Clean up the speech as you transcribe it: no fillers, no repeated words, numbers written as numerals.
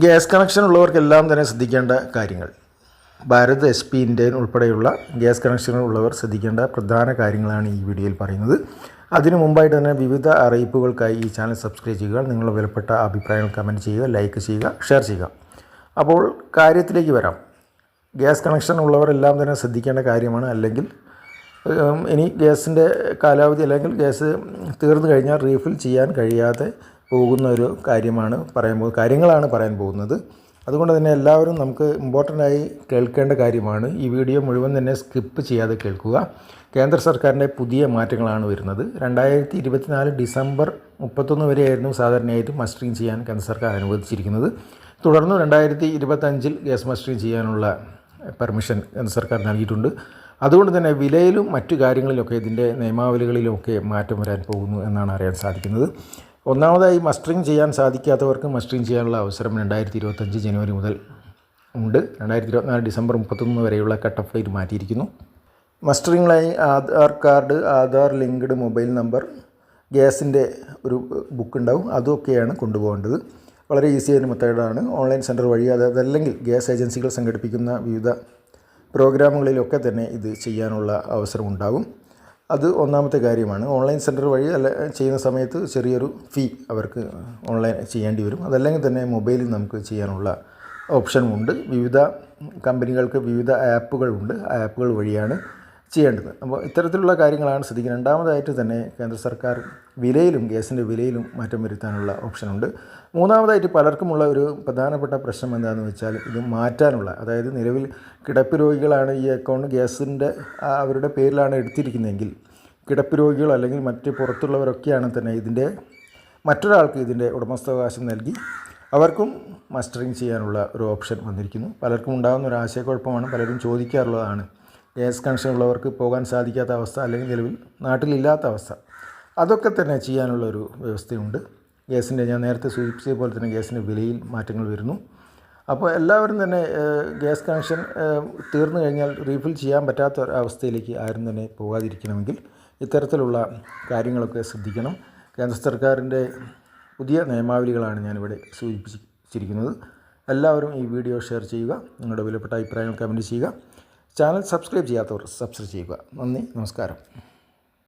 Gas connection ഉള്ളവർക്കെല്ലാം തന്നെ ശ്രദ്ധിക്കേണ്ട കാര്യങ്ങൾ. ഭാരത് എസ് പി ഇന്ത്യൻ ഉൾപ്പെടെയുള്ള ഗ്യാസ് കണക്ഷനുകൾ ഉള്ളവർ ശ്രദ്ധിക്കേണ്ട പ്രധാന കാര്യങ്ങളാണ് ഈ വീഡിയോയിൽ പറയുന്നത്. അതിനു മുമ്പായിട്ട് തന്നെ വിവിധ അറിയിപ്പുകൾക്കായി ഈ ചാനൽ സബ്സ്ക്രൈബ് ചെയ്യുക. നിങ്ങളുടെ വിലപ്പെട്ട അഭിപ്രായങ്ങൾ കമൻറ്റ് ചെയ്യുക, ലൈക്ക് ചെയ്യുക, ഷെയർ ചെയ്യുക. അപ്പോൾ കാര്യത്തിലേക്ക് വരാം. ഗ്യാസ് കണക്ഷൻ ഉള്ളവരെല്ലാം തന്നെ ശ്രദ്ധിക്കേണ്ട കാര്യമാണ്. അല്ലെങ്കിൽ ഇനി ഗ്യാസിൻ്റെ കാലാവധി അല്ലെങ്കിൽ ഗ്യാസ് തീർന്നു കഴിഞ്ഞാൽ റീഫിൽ ചെയ്യാൻ കഴിയാതെ പോകുന്ന ഒരു കാര്യങ്ങളാണ് പറയാൻ പോകുന്നത്. അതുകൊണ്ട് തന്നെ എല്ലാവരും നമുക്ക് ഇമ്പോർട്ടൻ്റായി കേൾക്കേണ്ട കാര്യമാണ്. ഈ വീഡിയോ മുഴുവൻ തന്നെ സ്കിപ്പ് ചെയ്യാതെ കേൾക്കുക. കേന്ദ്ര സർക്കാരിൻ്റെ പുതിയ മാറ്റങ്ങളാണ് വരുന്നത്. 2024 ഡിസംബർ 31 വരെയായിരുന്നു സാധാരണയായിട്ട് മസ്റ്ററിങ് ചെയ്യാൻ കേന്ദ്ര സർക്കാർ അനുവദിച്ചിരിക്കുന്നത്. തുടർന്ന് 2025 ഗ്യാസ് മസ്റ്ററിങ് ചെയ്യാനുള്ള പെർമിഷൻ കേന്ദ്ര സർക്കാർ നൽകിയിട്ടുണ്ട്. അതുകൊണ്ട് തന്നെ വിലയിലും മറ്റു കാര്യങ്ങളിലൊക്കെ ഇതിൻ്റെ നിയമാവലികളിലുമൊക്കെ മാറ്റം വരാൻ പോകുന്നു എന്നാണ് അറിയാൻ സാധിക്കുന്നത്. ഒന്നാമതായി മസ്റ്ററിങ് ചെയ്യാൻ സാധിക്കാത്തവർക്ക് മസ്റ്ററിങ് ചെയ്യാനുള്ള അവസരം 2025 ജനുവരി മുതൽ ഉണ്ട്. 2024 ഡിസംബർ 31 വരെയുള്ള കട്ട് ഓഫ് ഡേറ്റ് മാറ്റിയിരിക്കുന്നു. മസ്റ്ററിങ്ങിനായി Aadhaar card, Aadhaar linked mobile number, ഗ്യാസിൻ്റെ ഒരു ബുക്ക് ഉണ്ടാവും, അതൊക്കെയാണ് കൊണ്ടുപോകേണ്ടത്. വളരെ ഈസി ആയ മെത്തേഡാണ്. ഓൺലൈൻ സെൻറ്റർ വഴി അതല്ലെങ്കിൽ ഗ്യാസ് ഏജൻസികൾ സംഘടിപ്പിക്കുന്ന വിവിധ പ്രോഗ്രാമുകളിലൊക്കെ തന്നെ ഇത് ചെയ്യാനുള്ള അവസരം ഉണ്ടാകും. അത് ഒന്നാമത്തെ കാര്യമാണ്. ഓൺലൈൻ സെൻറ്റർ വഴി ചെയ്യുന്ന സമയത്ത് ചെറിയൊരു ഫീ അവർക്ക് ഓൺലൈൻ ചെയ്യേണ്ടി വരും. അതല്ലെങ്കിൽ തന്നെ മൊബൈലിൽ നമുക്ക് ചെയ്യാനുള്ള ഓപ്ഷനുമുണ്ട്. വിവിധ കമ്പനികൾക്ക് വിവിധ ആപ്പുകളുണ്ട്. ആ ആപ്പുകൾ വഴിയാണ് ചെയ്യേണ്ടത്. അപ്പോൾ ഇത്തരത്തിലുള്ള കാര്യങ്ങളാണ് ശ്രദ്ധിക്കുന്നത്. രണ്ടാമതായിട്ട് തന്നെ കേന്ദ്ര സർക്കാർ ഗ്യാസിൻ്റെ വിലയിലും മാറ്റം വരുത്താനുള്ള ഓപ്ഷനുണ്ട്. മൂന്നാമതായിട്ട് പലർക്കുമുള്ള ഒരു പ്രധാനപ്പെട്ട പ്രശ്നം എന്താണെന്ന് വെച്ചാൽ ഇത് മാറ്റാനുള്ള, അതായത് നിലവിൽ കിടപ്പ് രോഗികളാണ് ഈ അക്കൗണ്ട് ഗ്യാസിൻ്റെ അവരുടെ പേരിലാണ് എടുത്തിരിക്കുന്നതെങ്കിൽ, കിടപ്പ് രോഗികൾ അല്ലെങ്കിൽ മറ്റ് പുറത്തുള്ളവരൊക്കെയാണ് തന്നെ മറ്റൊരാൾക്ക് ഇതിൻ്റെ ഉടമസ്ഥാവകാശം നൽകി അവർക്കും മസ്റ്ററിങ് ചെയ്യാനുള്ള ഒരു ഓപ്ഷൻ വന്നിരിക്കുന്നു. പലർക്കും ഉണ്ടാകുന്ന ഒരു ആശയക്കുഴപ്പമാണ്, പലരും ചോദിക്കാറുള്ളതാണ്. ഗ്യാസ് കണക്ഷൻ ഉള്ളവർക്ക് പോകാൻ സാധിക്കാത്ത അവസ്ഥ അല്ലെങ്കിൽ നിലവിൽ നാട്ടിലില്ലാത്ത അവസ്ഥ, അതൊക്കെ തന്നെ ചെയ്യാനുള്ളൊരു വ്യവസ്ഥയുണ്ട്. ഞാൻ നേരത്തെ സൂചിപ്പിച്ചത് പോലെ തന്നെ ഗ്യാസിൻ്റെ വിലയിൽ മാറ്റങ്ങൾ വരുന്നു. അപ്പോൾ എല്ലാവരും തന്നെ ഗ്യാസ് കണക്ഷൻ തീർന്നു കഴിഞ്ഞാൽ റീഫിൽ ചെയ്യാൻ പറ്റാത്ത അവസ്ഥയിലേക്ക് ആരും തന്നെ പോകാതിരിക്കണമെങ്കിൽ ഇത്തരത്തിലുള്ള കാര്യങ്ങളൊക്കെ ശ്രദ്ധിക്കണം. കേന്ദ്ര സർക്കാരിൻ്റെ പുതിയ നിയമാവലികളാണ് ഞാനിവിടെ സൂചിപ്പിച്ചിരിക്കുന്നത്. എല്ലാവരും ഈ വീഡിയോ ഷെയർ ചെയ്യുക, നിങ്ങളുടെ വിലപ്പെട്ട അഭിപ്രായങ്ങൾ കമൻറ്റ് ചെയ്യുക. ചാനൽ സബ്സ്ക്രൈബ് ചെയ്യാത്തവർ സബ്സ്ക്രൈബ് ചെയ്യുക. നന്ദി, നമസ്കാരം.